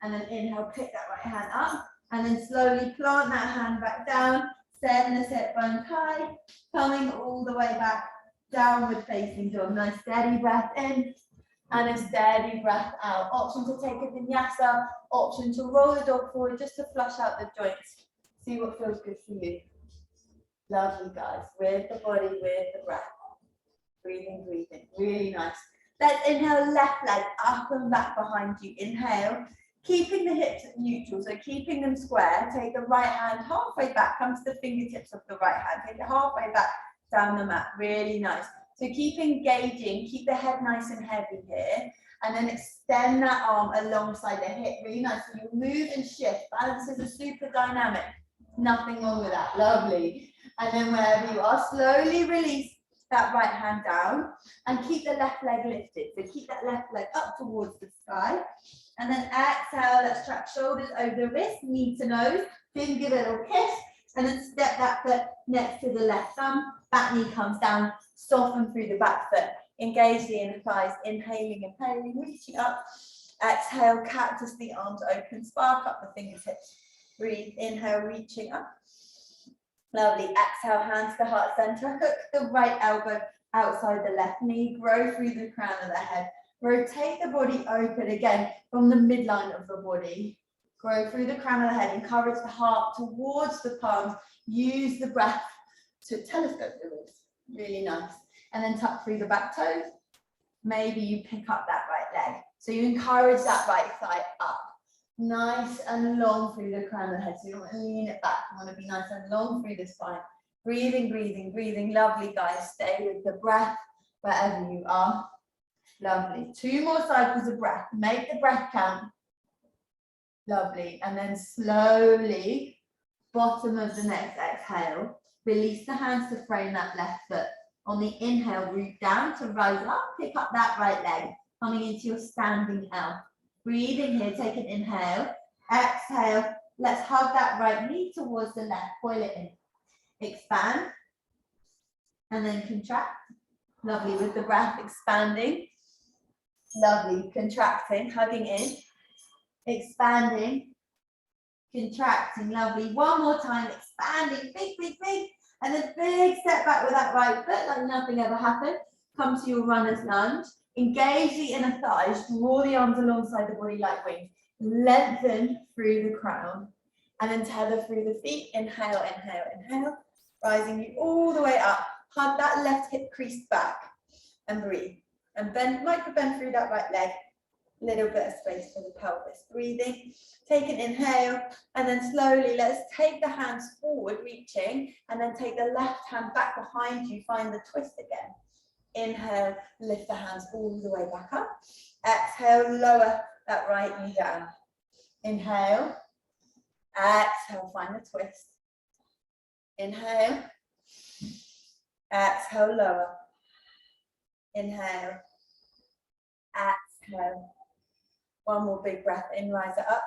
And then inhale, pick that right hand up. And then slowly plant that hand back down. Send the sit bones high. Coming all the way back. Downward facing dog. Nice steady breath in and a steady breath out. Option to take a vinyasa, option to roll the dog forward just to flush out the joints. See what feels good for you. Lovely, guys. With the body, with the breath. Breathing, breathing. Really nice. Let's inhale, left leg up and back behind you. Inhale, keeping the hips at neutral, so keeping them square. Take the right hand halfway back, come to the fingertips of the right hand. Take it halfway back down the mat. Really nice. So keep engaging, keep the head nice and heavy here, and then extend that arm alongside the hip. Really nice. So you move and shift. Balances are super dynamic. Nothing wrong with that. Lovely. And then wherever you are, slowly release that right hand down and keep the left leg lifted. So keep that left leg up towards the sky. And then exhale, let's track shoulders over the wrist, knee to nose. Then give it a little kiss. And then step that foot next to the left thumb. Back knee comes down, soften through the back foot. Engage the inner thighs, inhaling, inhaling, reaching up. Exhale, cactus the arms open, spark up the fingertips. Breathe, inhale, reaching up. Lovely, exhale, hands to heart center. Hook the right elbow outside the left knee. Grow through the crown of the head. Rotate the body open again from the midline of the body. Grow through the crown of the head. Encourage the heart towards the palms. Use the breath to telescope the ribs. Really nice. And then tuck through the back toes. Maybe you pick up that right leg. So you encourage that right thigh up. Nice and long through the crown of the head. So you want to lean it back. You want to be nice and long through the spine. Breathing, breathing, breathing. Lovely, guys. Stay with the breath wherever you are. Lovely. 2 more cycles of breath. Make the breath count. Lovely. And then slowly, bottom of the next exhale. Release the hands to frame that left foot. On the inhale, root down to rise up. Pick up that right leg. Coming into your standing L. Breathing here. Take an inhale. Exhale. Let's hug that right knee towards the left. Coil it in. Expand. And then contract. Lovely. With the breath expanding. Lovely. Contracting. Hugging in. Expanding. Contracting. Lovely. One more time. Expanding. Big, big, big. And then big step back with that right foot like nothing ever happened. Come to your runner's lunge. Engage the inner thighs. Draw the arms alongside the body like wings. Lengthen through the crown. And then tether through the feet. Inhale, inhale, inhale. Rising you all the way up. Hug that left hip creased back. And breathe. And bend, micro bend through that right leg. Little bit of space for the pelvis. Breathing. Take an inhale. And then slowly let's take the hands forward, reaching. And then take the left hand back behind you. Find the twist again. Inhale. Lift the hands all the way back up. Exhale. Lower that right knee down. Inhale. Exhale. Find the twist. Inhale. Exhale. Lower. Inhale. Exhale. One more big breath in, rise it up.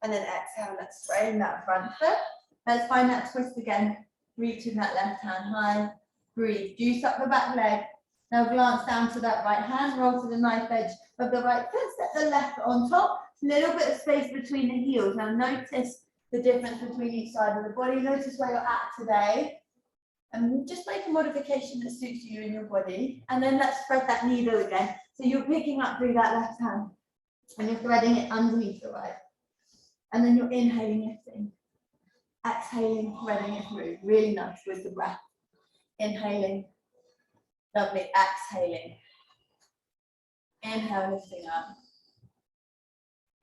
And then exhale, let's frame that front foot. Let's find that twist again. Reaching that left hand high. Breathe, juice up the back leg. Now glance down to that right hand, roll to the knife edge of the right foot, step the left foot on top. Little bit of space between the heels. Now notice the difference between each side of the body. Notice where you're at today. And just make a modification that suits you and your body. And then let's spread that needle again. So you're picking up through that left hand. And you're threading it underneath the right. And then you're inhaling, lifting. Exhaling, threading it through. Really nice with the breath. Inhaling. Lovely. Exhaling. Inhale, lifting up.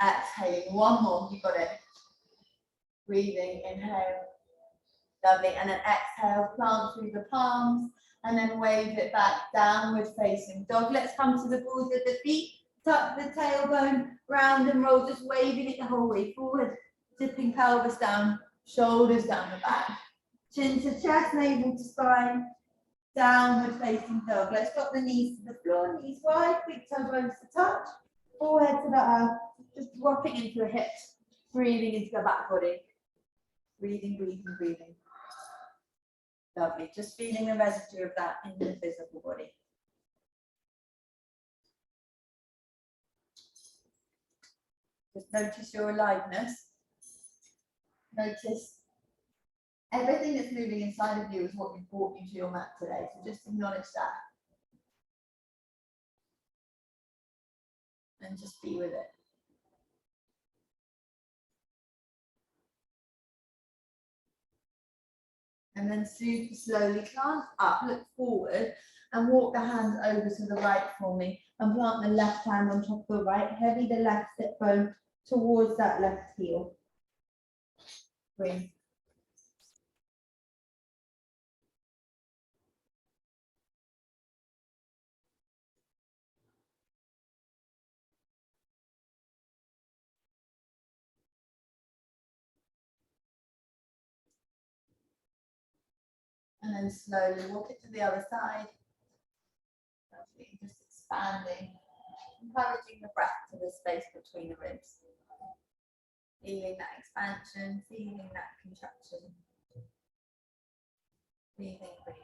Exhaling. One more. You got it. Breathing. Inhale. Lovely. And then exhale. Plant through the palms. And then wave it back. Downward facing dog. Let's come to the balls of the feet. Tuck the tailbone, round and roll, just waving it the whole way forward. Dipping pelvis down, shoulders down the back. Chin to chest, navel to spine. Downward facing dog. Let's drop the knees to the floor, knees wide, big toe bones to touch. Forehead to the earth, just dropping into the hips. Breathing into the back body. Breathing, breathing, breathing. Lovely. Just feeling the residue of that in the physical body. Just notice your aliveness. Notice everything that's moving inside of you is what brought you to your mat today. So just acknowledge that. And just be with it. And then super slowly glance up, look forward, and walk the hands over to the right for me. And plant the left hand on top of the right, heavy the left sit bone towards that left heel. Breathe. And then slowly walk it to the other side. Lovely. Just expanding, encouraging the breath to the space between the ribs. Feeling that expansion, feeling that contraction. Breathing, breathing.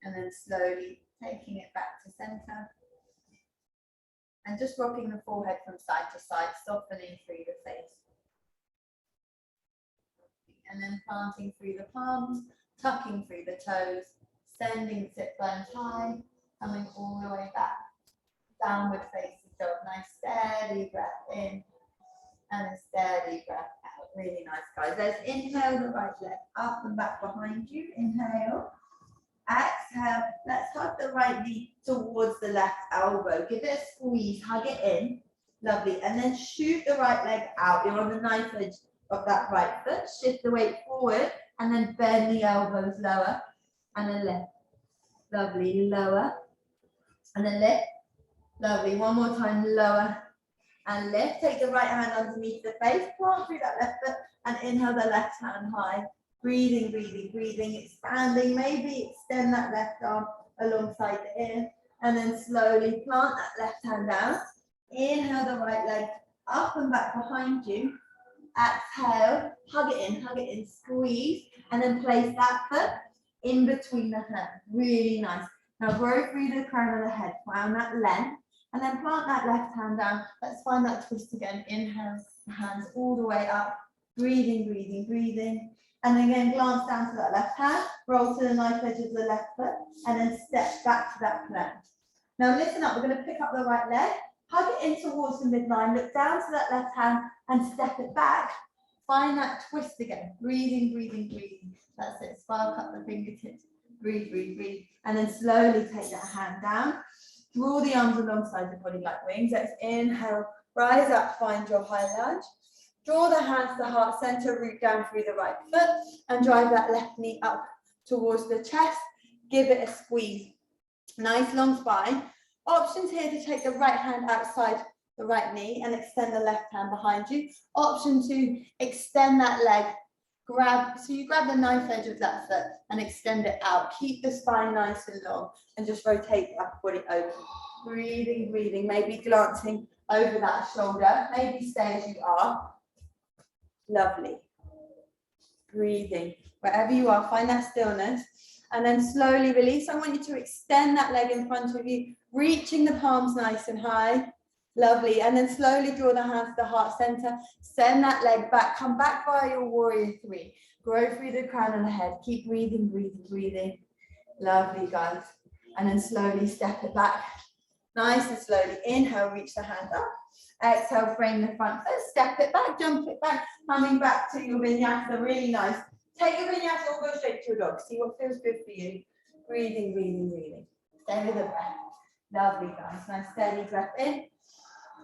And then slowly taking it back to center. And just rocking the forehead from side to side, softening through the face. And then planting through the palms, tucking through the toes, Sending sit bones high, coming all the way back. Downward facing dog. Nice steady breath in and a steady breath out. Really nice, guys. Let's inhale the right leg up and back behind you. Inhale. Exhale. Let's hug the right knee towards the left elbow. Give it a squeeze. Hug it in. Lovely. And then shoot the right leg out. You're on the knife edge of that right foot. Shift the weight forward and then bend the elbows lower and then lift. Lovely. Lower and then lift. Lovely. One more time. Lower and lift. Take the right hand underneath the face. Plant through that left foot and inhale the left hand high. Breathing, breathing, breathing. Expanding. Maybe extend that left arm alongside the ear and then slowly plant that left hand down. Inhale the right leg up and back behind you. Exhale, hug it in, squeeze, and then place that foot in between the hands. Really nice. Now grow through the crown of the head, find that length, and then plant that left hand down. Let's find that twist again. Inhale, hands all the way up. Breathing, breathing, breathing. And then again, glance down to that left hand, roll to the knife edge of the left foot, and then step back to that plank. Now listen up, we're going to pick up the right leg. Hug it in towards the midline, look down to that left hand and step it back. Find that twist again. Breathing, breathing, breathing. That's it. Spark up the fingertips. Breathe, breathe, breathe. And then slowly take that hand down. Draw the arms alongside the body like wings. Let's inhale, rise up, find your high lunge. Draw the hands to heart center, root down through the right foot and drive that left knee up towards the chest. Give it a squeeze. Nice long spine. Options here to take the right hand outside the right knee and extend the left hand behind you. Option 2, extend that leg. So you grab the knife edge of that foot and extend it out. Keep the spine nice and long and just rotate the upper body open. Breathing, breathing, maybe glancing over that shoulder. Maybe stay as you are. Lovely. Breathing. Wherever you are, find that stillness. And then slowly release. I want you to extend that leg in front of you, reaching the palms nice and high. Lovely. And then slowly draw the hands to the heart center. Send that leg back. Come back via your warrior 3. Grow through the crown of the head. Keep breathing, breathing, breathing. Lovely, guys. And then slowly step it back. Nice and slowly. Inhale, reach the hand up. Exhale, frame the front foot. Step it back, jump it back. Coming back to your vinyasa. Really nice. Take your vinyasa or go straight to your dog. See what feels good for you. Breathing, breathing, breathing. Stay with the breath. Lovely, guys. Nice steady breath in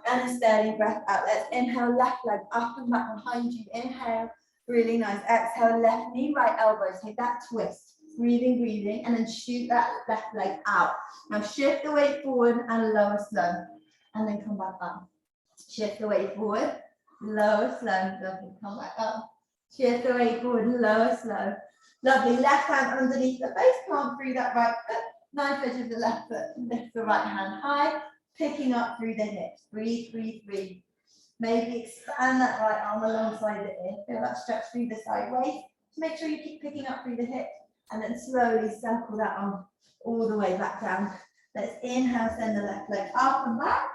and a steady breath out. Let's inhale, left leg up and back behind you. Inhale, really nice. Exhale, left knee, right elbow. Take that twist. Breathing, breathing, and then shoot that left leg out. Now shift the weight forward and lower slow. And then come back up. Shift the weight forward, lower slow. Lovely. Come back up. Shift the weight forward, lower slow. Lovely. Left hand underneath the face, palm through that right foot. Knife edge of the left foot. Lift the right hand high, picking up through the hips. Breathe, breathe, breathe. Maybe expand that right arm alongside the ear. Feel that stretch through the sideways. Make sure you keep picking up through the hips and then slowly circle that arm all the way back down. Let's inhale, send the left leg up and back.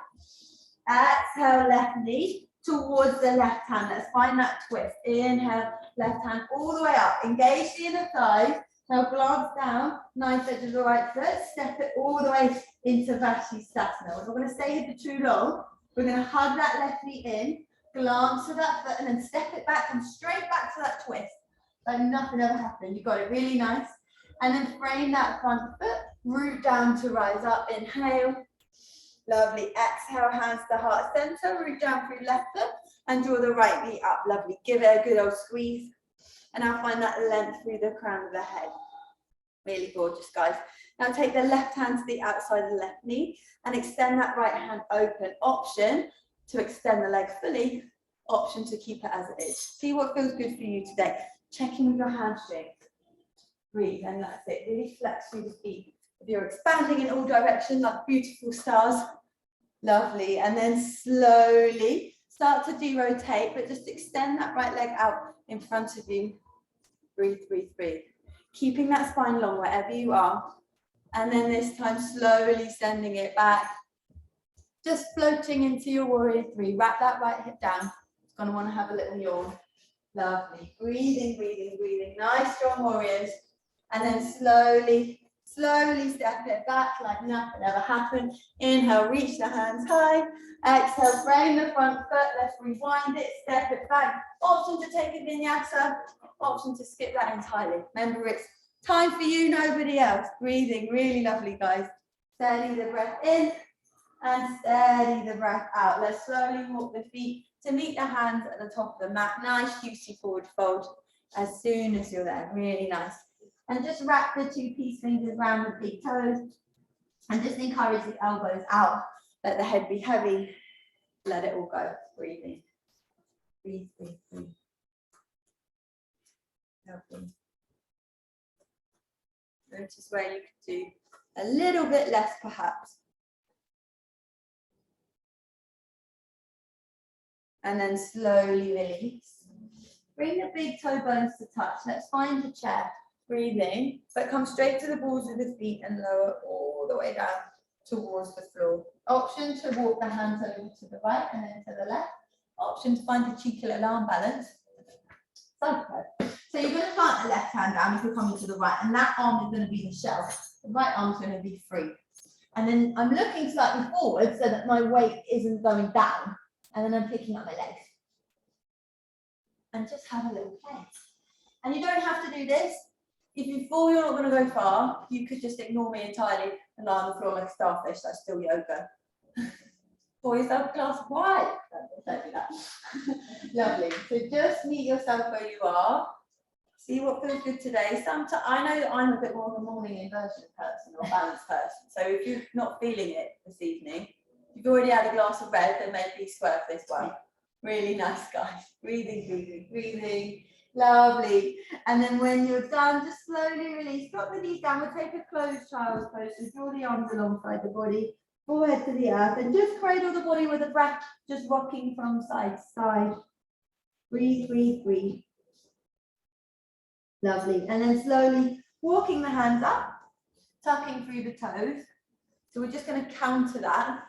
Exhale, left knee towards the left hand. Let's find that twist. Inhale, left hand all the way up. Engage the inner thighs. Now glance down, knife edge of the right foot. Step it all the way into Vashisthasana. We're not going to stay here for too long. We're going to hug that left knee in, glance to that foot, and then step it back and straight back to that twist. Like nothing ever happened. You got it really nice. And then frame that front foot, root down to rise up. Inhale. Lovely. Exhale, hands to heart center, root down through left foot and draw the right knee up. Lovely. Give it a good old squeeze. And now find that length through the crown of the head. Really gorgeous, guys. Now take the left hand to the outside of the left knee and extend that right hand open. Option to extend the leg fully. Option to keep it as it is. See what feels good for you today. Check in with your hamstrings. Breathe, and that's it. Really flex through the feet. If you're expanding in all directions like beautiful stars, lovely. And then slowly start to de-rotate, but just extend that right leg out in front of you. Breathe, breathe, breathe. Keeping that spine long wherever you are. And then this time slowly sending it back. Just floating into your warrior 3. Wrap that right hip down. It's going to want to have a little yawn. Lovely. Breathing, breathing, breathing. Nice strong warriors. And then slowly Slowly step it back like nothing ever happened. Inhale, reach the hands high. Exhale, frame the front foot. Let's rewind it, step it back. Option to take a vinyasa, option to skip that entirely. Remember, it's time for you, nobody else. Breathing, really lovely, guys. Steady the breath in and steady the breath out. Let's slowly walk the feet to meet the hands at the top of the mat. Nice, juicy forward fold as soon as you're there. Really nice. And just wrap the two peace fingers around the big toes and just encourage the elbows out. Let the head be heavy. Let it all go. Breathing. Breathe, breathe, breathe. Lovely. Notice where you could do a little bit less perhaps. And then slowly release. Bring the big toe bones to touch. Let's find a chair. Breathing, but come straight to the balls of the feet and lower all the way down towards the floor. Option to walk the hands over to the right and then to the left. Option to find a cheeky little arm balance. So you're going to plant the left hand down if you're coming to the right, and that arm is going to be the shell. The right arm is going to be free. And then I'm looking slightly forward so that my weight isn't going down. And then I'm picking up my legs. And just have a little play. And you don't have to do this. If you fall, you're not going to go far. You could just ignore me entirely and lie on the floor like a starfish. That's still yoga. Pour yourself a glass of wine. Don't do that. Lovely. So just meet yourself where you are. See what feels good today. Sometimes I know that I'm a bit more of a morning inversion person or balanced person. So if you're not feeling it this evening, you've already had a glass of red, then maybe swerve this one. Really nice, guys. Breathing, breathing, breathing. Lovely. And then when you're done, just slowly release. Drop the knees down. We'll take a closed child's pose. So draw the arms alongside the body, forehead to the earth, and just cradle the body with the breath, just rocking from side to side. Breathe, breathe, breathe. Lovely. And then slowly walking the hands up, tucking through the toes. So we're just going to counter that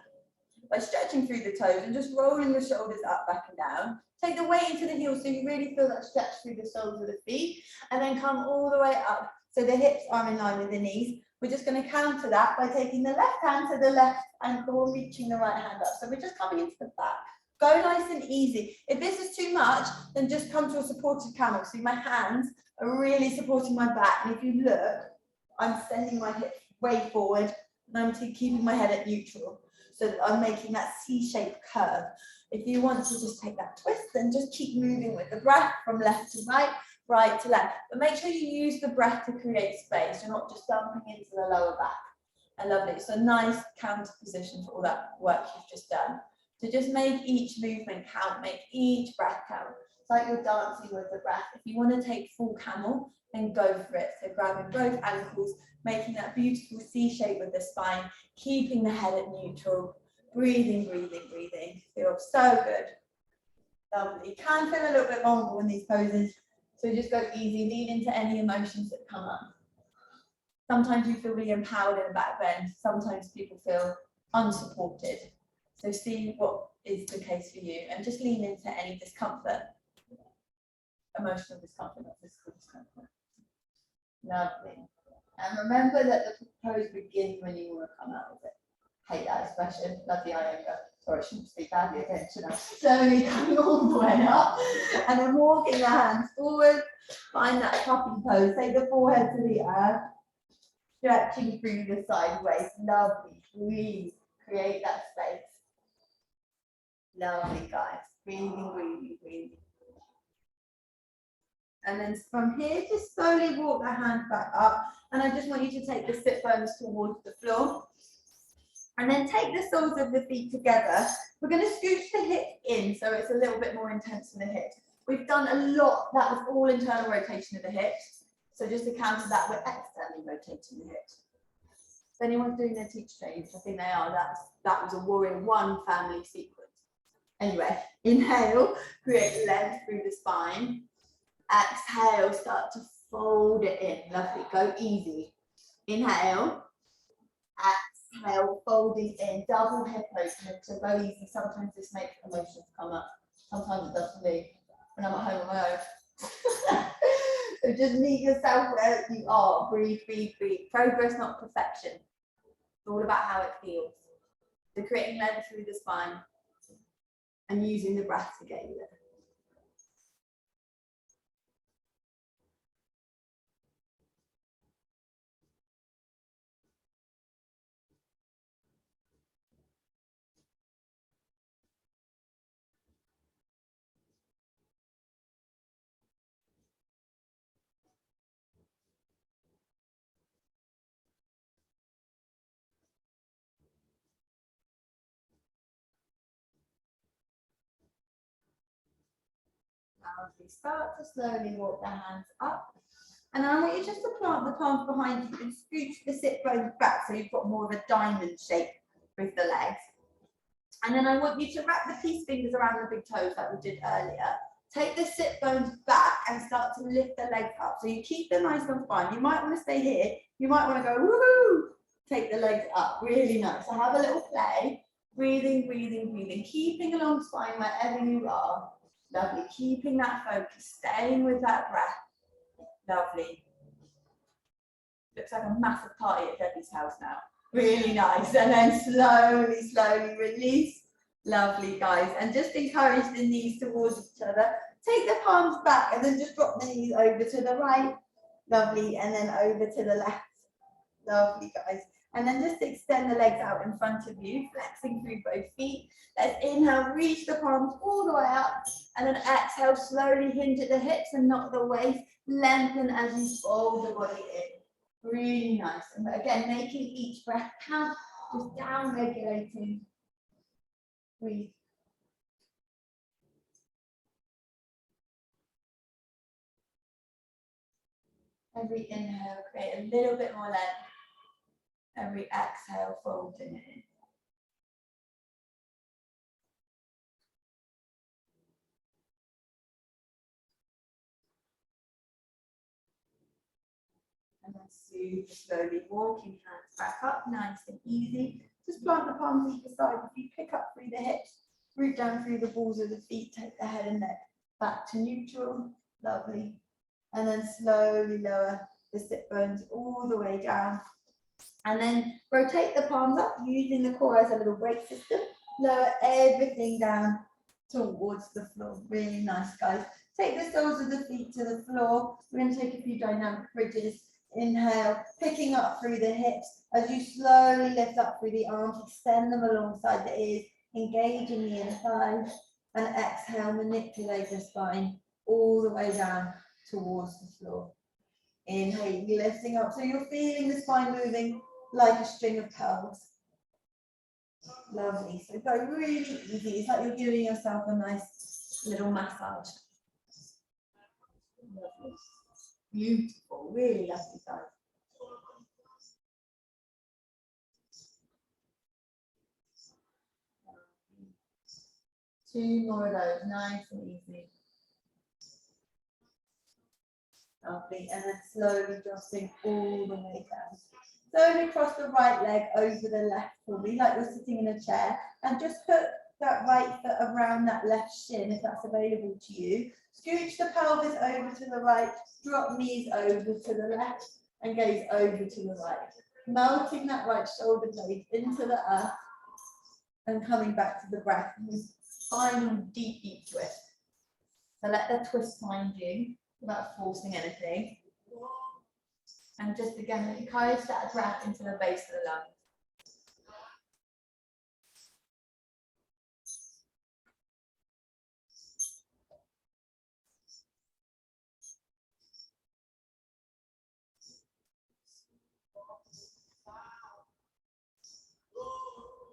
by stretching through the toes and just rolling the shoulders up, back and down. Take the weight into the heels so you really feel that stretch through the soles of the feet, and then come all the way up so the hips are in line with the knees. We're just going to counter that by taking the left hand to the left ankle, reaching the right hand up. So we're just coming into the back. Go nice and easy. If this is too much, then just come to a supported camel. See, my hands are really supporting my back, and if you look, I'm sending my hips way forward, and I'm keeping my head at neutral. So that I'm making that C-shaped curve. If you want to just take that twist, then just keep moving with the breath from left to right, right to left. But make sure you use the breath to create space. You're not just dumping into the lower back. I love it. So nice counter position for all that work you've just done. So just make each movement count, make each breath count. It's like you're dancing with the breath. If you want to take full camel, then go for it. So grabbing both ankles, making that beautiful C shape with the spine, keeping the head at neutral, breathing, breathing, breathing. Feels so good. Lovely. You can feel a little bit vulnerable in these poses, so just go easy, lean into any emotions that come up. Sometimes you feel really empowered in the back bend, sometimes people feel unsupported. So see what is the case for you and just lean into any discomfort. Emotional discomfort, not physical discomfort. Lovely. And remember that the pose begins when you want to come out of it. Hate that expression. Love the iota. Sorry, I shouldn't speak badly again, should I? Slowly coming all the way up. And then walking the hands forward. Find that puppy pose. Take the forehead to the earth. Stretching through the sideways. Lovely. Breathe. Create that space. Lovely, guys. Breathing, breathing, breathing. And then from here, just slowly walk the hands back up. And I just want you to take the sit bones towards the floor. And then take the soles of the feet together. We're going to scooch the hip in so it's a little bit more intense in the hips. We've done a lot. That was all internal rotation of the hips. So just to counter that, we're externally rotating the hips. If anyone's doing their teacher training, I think they are, that was a Warrior One family sequence. Anyway, inhale, create length through the spine. Exhale, start to fold it in. Lovely, go easy. Inhale, exhale, folding in, double hip opening, so go easy. Sometimes this makes emotions come up. Sometimes it does for me when I'm at home on my own. So just meet yourself where you are. Breathe, breathe, breathe. Progress, not perfection. It's all about how it feels. So creating length through the spine and using the breath to get you there. Now as we start to slowly walk the hands up. And I want you just to plant the palms behind you and scooch the sit bones back so you've got more of a diamond shape with the legs. And then I want you to wrap the peace fingers around the big toes like we did earlier. Take the sit bones back and start to lift the legs up. So you keep them nice and fine. You might want to stay here. You might want to go woohoo. Take the legs up. Really nice. So have a little play. Breathing, breathing, breathing. Keeping a long spine wherever you are. Lovely. Keeping that focus. Staying with that breath. Lovely. Looks like a massive party at Debbie's house now. Really nice. And then slowly, slowly release. Lovely, guys. And just encourage the knees towards each other. Take the palms back and then just drop the knees over to the right. Lovely. And then over to the left. Lovely, guys. And then just extend the legs out in front of you, flexing through both feet. Let's inhale, reach the palms all the way up. And then exhale, slowly hinge at the hips and knock the waist. Lengthen as you fold the body in. Really nice. And again, making each breath count, just down regulating. Breathe. Every inhale, create a little bit more length. Every exhale, folding it in. And then super slowly walking hands back up, nice and easy. Just plant the palms either side. If you pick up through the hips, root down through the balls of the feet, take the head and neck back to neutral. Lovely. And then slowly lower the sit bones all the way down. And then rotate the palms up using the core as a little brake system. Lower everything down towards the floor. Really nice, guys. Take the soles of the feet to the floor. We're going to take a few dynamic bridges. Inhale, picking up through the hips. As you slowly lift up through the arms, extend them alongside the ears, engaging the inner thighs. And exhale, manipulate the spine all the way down towards the floor. Inhale, lifting up. So you're feeling the spine moving like a string of pearls. Lovely. So go really easy. It's like you're giving yourself a nice little massage. Lovely. Beautiful. Really lovely, guys. Two more of those. Nice and easy. Lovely. And then slowly dropping all the way down. Slowly cross the right leg over the left for me, like you're sitting in a chair, and just put that right foot around that left shin if that's available to you. Scooch the pelvis over to the right, drop knees over to the left, and gaze over to the right. Melting that right shoulder blade into the earth and coming back to the breath. Final deep, deep twist. So let the twist find you without forcing anything. And just again, encourage that breath into the base of the lungs.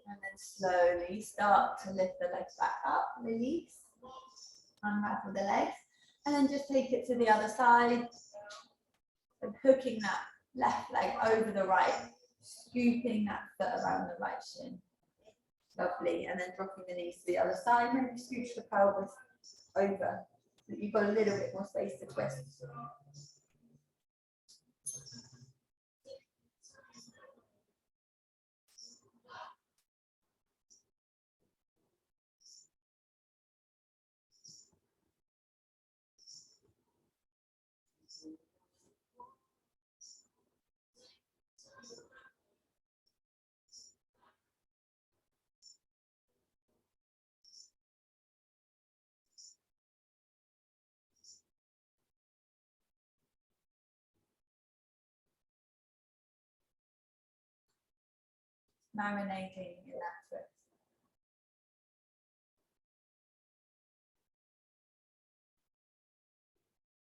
And then slowly start to lift the legs back up, release, unravel the legs, and then just take it to the other side. And hooking that left leg over the right, scooping that foot around the right shin. Lovely. And then dropping the knees to the other side. Maybe scooch the pelvis over so that you've got a little bit more space to twist. marinating in that twist.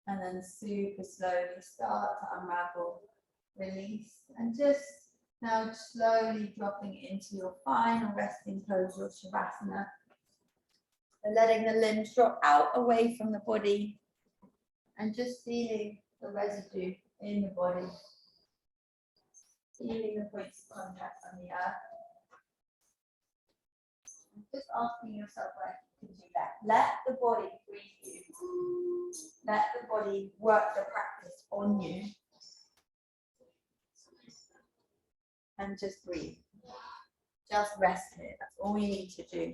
And then super slowly start to unravel, release, and just now slowly dropping into your final resting pose, your Shavasana. And letting the limbs drop out away from the body and just feeling the residue in the body. Feeling the points of contact on the earth. Just asking yourself where you can do that. Let the body breathe you. Let the body work the practice on you. And just breathe. Just rest here. That's all you need to do.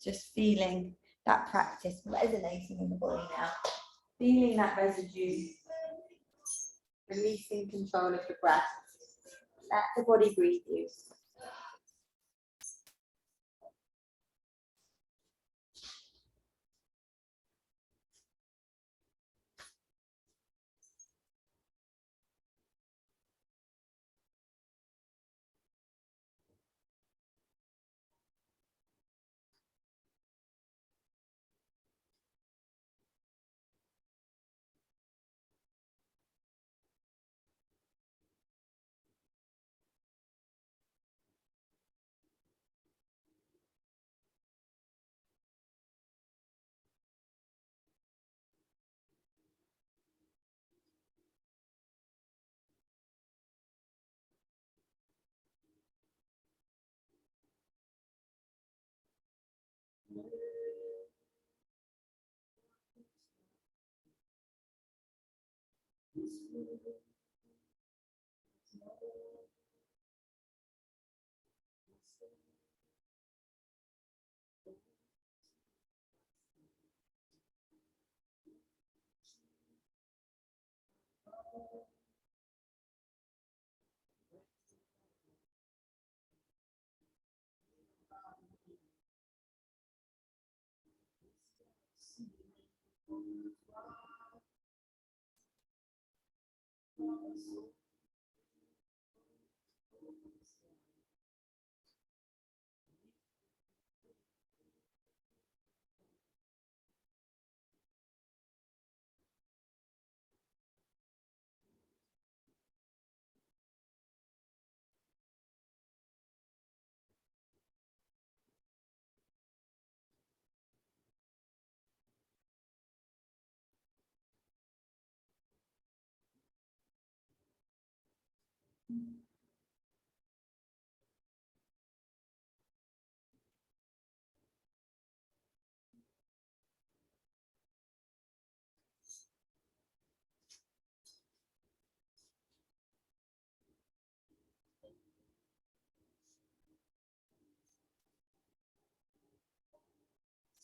Just feeling that practice resonating in the body now. Feeling that residue. Releasing control of the breath. Let the body breathe you.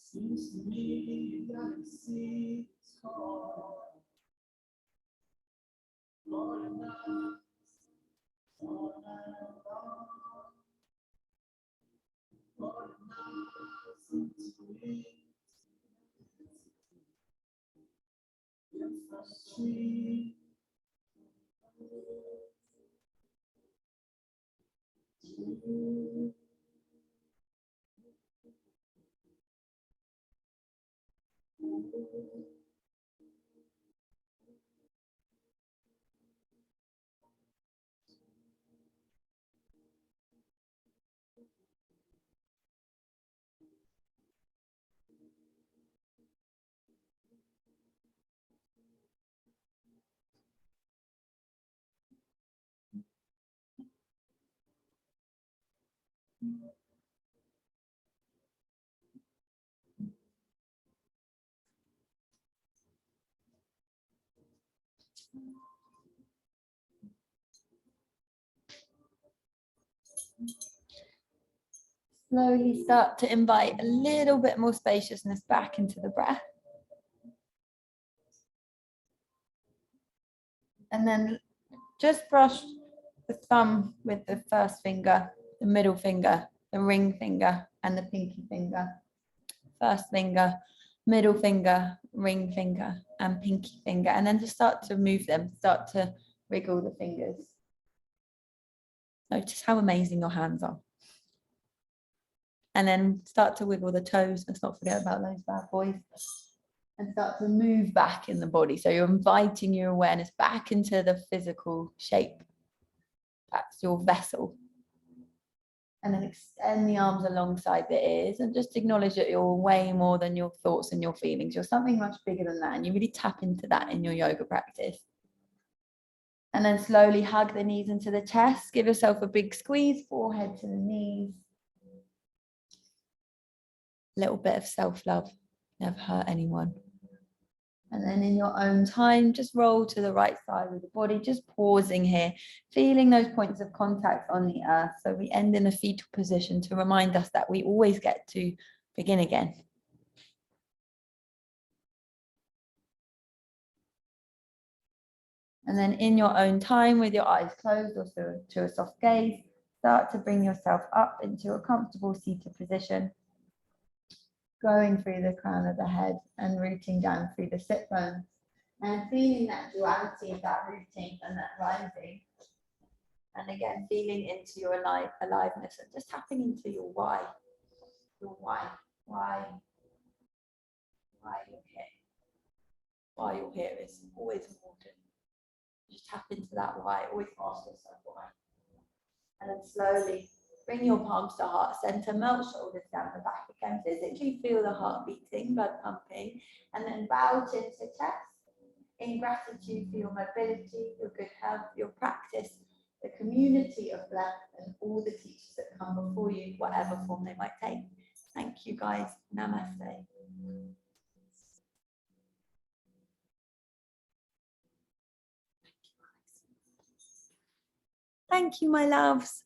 Seems to me that it seems hard. More than enough, all night long. More than enough seems to me. It's frustrating. Slowly start to invite a little bit more spaciousness back into the breath. And then just brush the thumb with the first finger, the middle finger, the ring finger, and the pinky finger. First finger, middle finger, ring finger, and pinky finger. And then just start to move them, start to wriggle the fingers. Notice how amazing your hands are. And then start to wiggle the toes. Let's not forget about those bad boys. And start to move back in the body. So you're inviting your awareness back into the physical shape. That's your vessel. And then extend the arms alongside the ears and just acknowledge that you're way more than your thoughts and your feelings. You're something much bigger than that. And you really tap into that in your yoga practice. And then slowly hug the knees into the chest. Give yourself a big squeeze, forehead to the knees. Little bit of self-love. Never hurt anyone. And then in your own time, just roll to the right side of the body, just pausing here, feeling those points of contact on the earth. So we end in a fetal position to remind us that we always get to begin again. And then in your own time, with your eyes closed or to a soft gaze, start to bring yourself up into a comfortable seated position, going through the crown of the head and rooting down through the sit bones. And feeling that duality of that rooting and that rising. And again, feeling into your aliveness and just tapping into your why. Your why you're here. Why you're here is always important. Just tap into that why, always ask yourself why. And then slowly bring your palms to heart center, melt shoulders down the back again. Physically feel the heart beating, blood pumping, and then bow chin to chest. In gratitude for your mobility, your good health, your practice, the community of breath, and all the teachers that come before you, whatever form they might take. Thank you, guys. Namaste. Thank you, my loves.